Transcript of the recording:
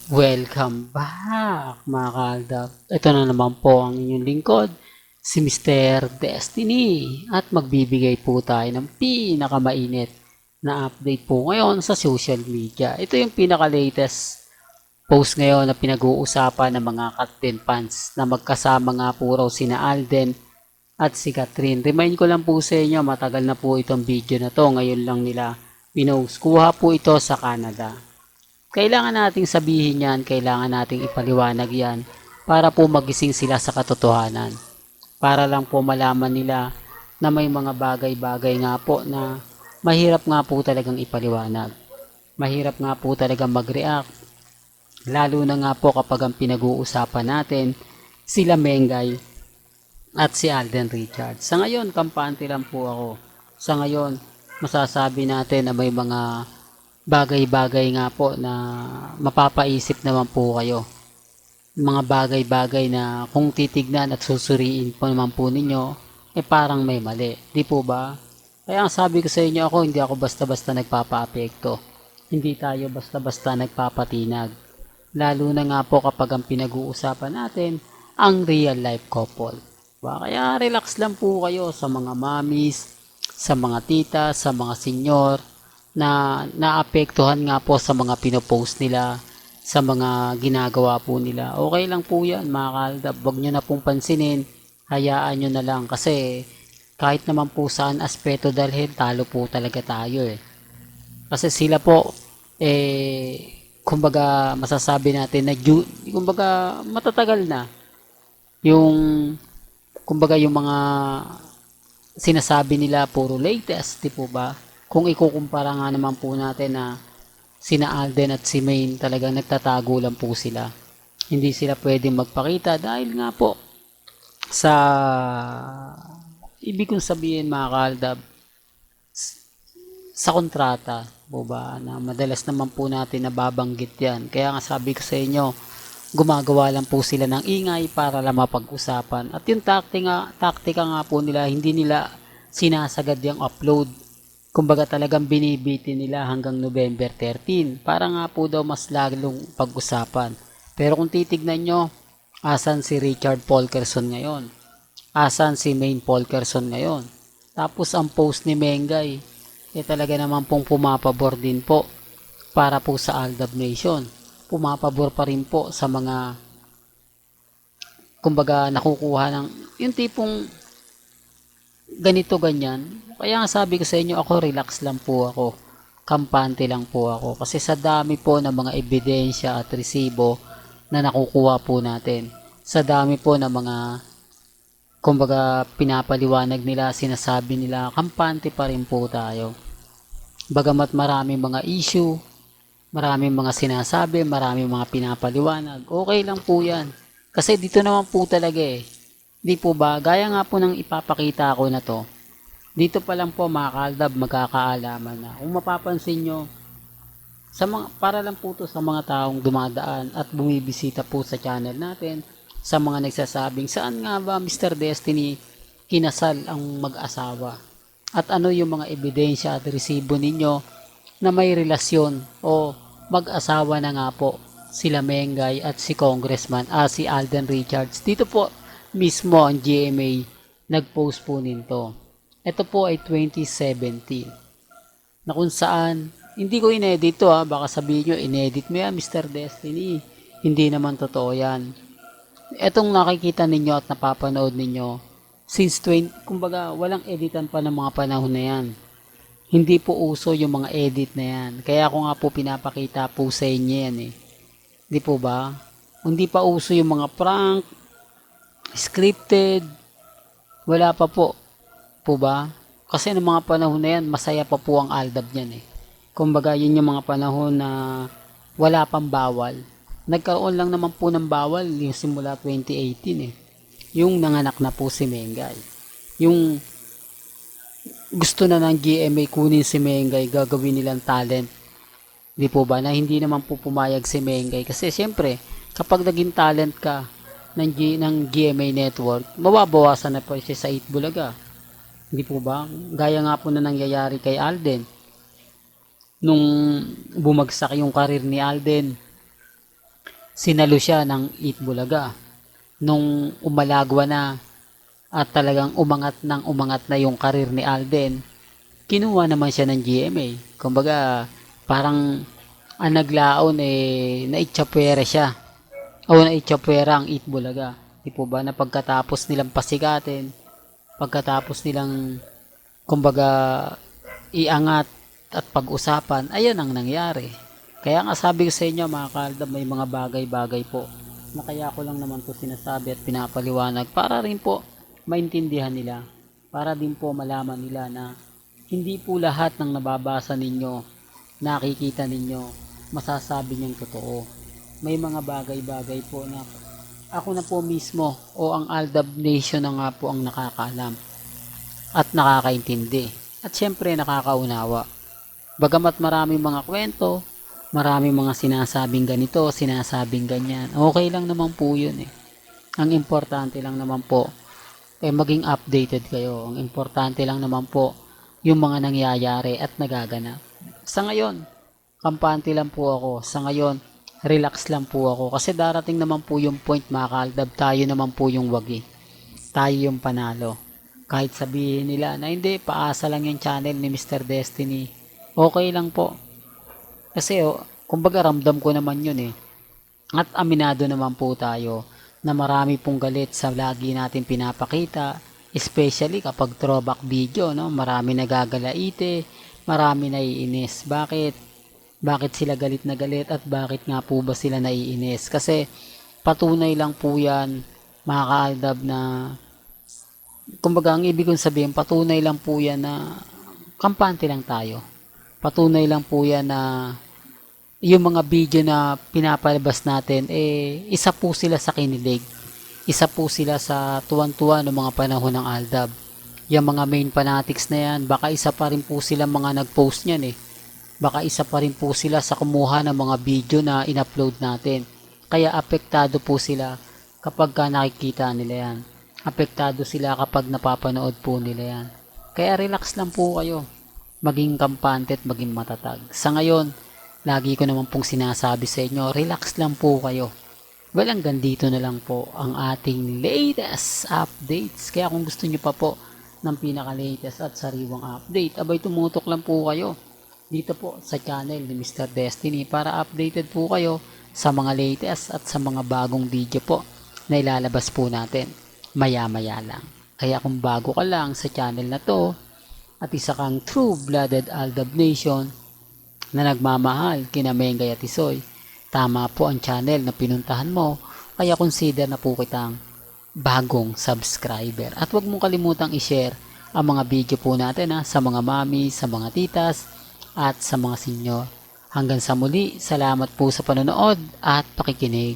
Welcome back mga kaaldab. Ito na naman po ang inyong lingkod, si Mr. Destiny. At magbibigay po tayo ng pinakamainit na update po ngayon sa social media. Ito yung pinaka-latest post ngayon na pinag-uusapan ng mga Katrin fans na magkasama nga po raw sina Alden at si Catherine. Remind ko lang po sa inyo, matagal na po itong video na to. Ngayon lang nila pinost. Kuha po ito sa Canada. Kailangan nating sabihin yan, kailangan nating ipaliwanag yan para po magising sila sa katotohanan. Para lang po malaman nila na may mga bagay-bagay nga po na mahirap nga po talagang ipaliwanag. Mahirap nga po talagang mag-react. Lalo na nga po kapag ang pinag-uusapan natin sila Mengay at si Alden Richards. Sa ngayon, kampante lang po ako. Sa ngayon, masasabi natin na may mga bagay-bagay nga po na mapapaisip naman po kayo. Mga bagay-bagay na kung titignan at susuriin po naman po ninyo, parang may mali. Di po ba? Kaya ang sabi ko sa inyo, hindi ako basta-basta nagpapa-apekto. Hindi tayo basta-basta nagpapatinag. Lalo na nga po kapag ang pinag-uusapan natin, ang real life couple. Kaya relax lang po kayo sa mga mommies, sa mga tita, sa mga senyor, na naapektuhan nga po sa mga pinopost nila, sa mga ginagawa po nila. Okay lang po yan mga kaaldab. Huwag nyo na pong pansinin. Hayaan nyo na lang kasi kahit naman po saan aspeto dalhin, talo po talaga tayo eh. Kasi sila po, kumbaga masasabi natin na kumbaga matatagal na. Yung, kumbaga yung mga sinasabi nila puro latest, di po ba? Kung ikukumpara nga naman po natin na sina Alden at si Maine talagang nagtatago lang po sila. Hindi sila pwedeng magpakita dahil nga po sa ibig kong sabihin mga kaaldab, sa kontrata po ba na madalas naman po natin nababanggit yan. Kaya nga sabi ko sa inyo, gumagawa lang po sila ng ingay para lang mapag-usapan. At yung taktika nga po nila, hindi nila sinasagad yung upload. Kumbaga talagang binibitin nila hanggang November 13 para nga po daw mas lalong pag-usapan. Pero kung titignan nyo, asan si Richard Polkerson ngayon? Asan si Maine Polkerson ngayon? Tapos ang post ni Mengay, talaga naman pong pumapabor din po para po sa Aldab Nation. Pumapabor pa rin po sa mga kumbaga nakukuha ng yung tipong ganito ganyan. Kaya nga sabi ko sa inyo, ako relax lang po ako. Kampante lang po ako. Kasi sa dami po ng mga ebidensya at resibo na nakukuha po natin. Sa dami po ng mga kumbaga pinapaliwanag nila, sinasabi nila, kampante pa rin po tayo. Bagamat maraming mga issue, maraming mga sinasabi, maraming mga pinapaliwanag, okay lang po yan. Kasi dito naman po talaga eh. Di po ba? Gaya nga po ng ipapakita ko na to. Dito pa lang po mga kaaldab, magkakaalaman na. Kung mapapansin nyo, sa mga, para lang po to sa mga taong dumadaan at bumibisita po sa channel natin, sa mga nagsasabing, saan nga ba Mr. Destiny kinasal ang mag-asawa? At ano yung mga ebidensya at resibo ninyo na may relasyon o mag-asawa na nga po sila Mengay at si Congressman, si Alden Richards. Dito po mismo ang GMA nag-post po nito. Ito po ay 2017 na kung saan hindi ko inedit to baka sabihin nyo inedit mo yan Mr. Destiny. Hindi naman totoo yan. Etong nakikita ninyo at napapanood ninyo since 20, kumbaga walang editan pa ng mga panahon na yan. Hindi po uso yung mga edit na yan. Kaya ako nga po pinapakita po sa inyo yan eh. Di po ba? Hindi pa uso yung mga prank, scripted, wala pa po. Po ba? Kasi ng mga panahon na yan, masaya pa po ang Aldab niyan eh. Kumbaga, yun yung mga panahon na wala pang bawal. Nagkaroon lang naman po ng bawal yung simula 2018 eh. Yung nanganak na po si Mengay. Yung gusto na ng GMA kunin si Mengay, gagawin nilang talent. Di po ba? Na hindi naman po pumayag si Mengay. Kasi syempre, kapag naging talent ka ng GMA Network, mababawasan na po siya sa 8 Bulaga. Hindi po ba? Gaya nga po na nangyayari kay Alden. Nung bumagsak yung karir ni Alden, sinalo siya ng Eat Bulaga. Nung umalagwa na at talagang umangat na yung karir ni Alden, kinuha naman siya ng GMA. Kumbaga, parang ang naglaon naitsapwera siya. O naitsapwera ang Eat Bulaga. Di po ba na pagkatapos nilang pasigatin, pagkatapos nilang kumbaga iangat at pag-usapan, ayan ang nangyari. Kaya nga sabi ko sa inyo mga kaaldab, may mga bagay-bagay po na kaya ko lang naman po sinasabi at pinapaliwanag para rin po maintindihan nila, para din po malaman nila na hindi po lahat ng nababasa ninyo, nakikita ninyo, masasabi niyang totoo. May mga bagay-bagay po na ako na po mismo o ang Aldab Nation na nga po ang nakakaalam at nakakaintindi at syempre nakakaunawa. Bagamat maraming mga kwento, maraming mga sinasabing ganito, sinasabing ganyan, okay lang naman po yun eh. Ang importante lang naman po maging updated kayo. Ang importante lang naman po yung mga nangyayari at nagaganap. Sa ngayon, kampante lang po ako. Sa ngayon, relax lang po ako. Kasi darating naman po yung point mga kaaldab, tayo naman po yung wagi. Tayo yung panalo. Kahit sabihin nila na hindi, paasa lang yung channel ni Mr. Destiny. Okay lang po. Kasi kumbaga ramdam ko naman yun eh. At aminado naman po tayo na marami pong galit sa lagi natin pinapakita, especially kapag throwback video, no? Marami nagagalaite, marami naiinis. Bakit? Bakit sila galit na galit at bakit nga po ba sila naiinis? Kasi patunay lang po yan, mga kaaldab, na kumbaga ang ibig kong sabihin, patunay lang po yan na kampante lang tayo. Patunay lang po yan na yung mga video na pinapalabas natin, isa po sila sa kinilig. Isa po sila sa tuwan-tuwa ng mga panahon ng Aldab. Yung mga main fanatics na yan, baka isa pa rin po sila mga nag-post niyan eh. Baka isa pa rin po sila sa kumuha ng mga video na in-upload natin. Kaya apektado po sila kapag nakikita nila yan. Apektado sila kapag napapanood po nila yan. Kaya relax lang po kayo. Maging kampante at maging matatag. Sa ngayon, lagi ko naman pong sinasabi sa inyo, relax lang po kayo. Well, hanggang dito na lang po ang ating latest updates. Kaya kung gusto nyo pa po ng pinaka-latest at sariwang update, abay tumutok lang po kayo dito po sa channel ni Mr. Destiny para updated po kayo sa mga latest at sa mga bagong video po na ilalabas po natin maya-maya lang. Kaya kung bago ka lang sa channel na to at isa kang true-blooded Aldab Nation na nagmamahal kina Mengay at Isoy, tama po ang channel na pinuntahan mo, kaya consider na po kitang bagong subscriber. At huwag mong kalimutang i-share ang mga video po natin sa mga mami, sa mga titas, at sa mga senyor. Hanggang sa muli, salamat po sa panonood at pakikinig.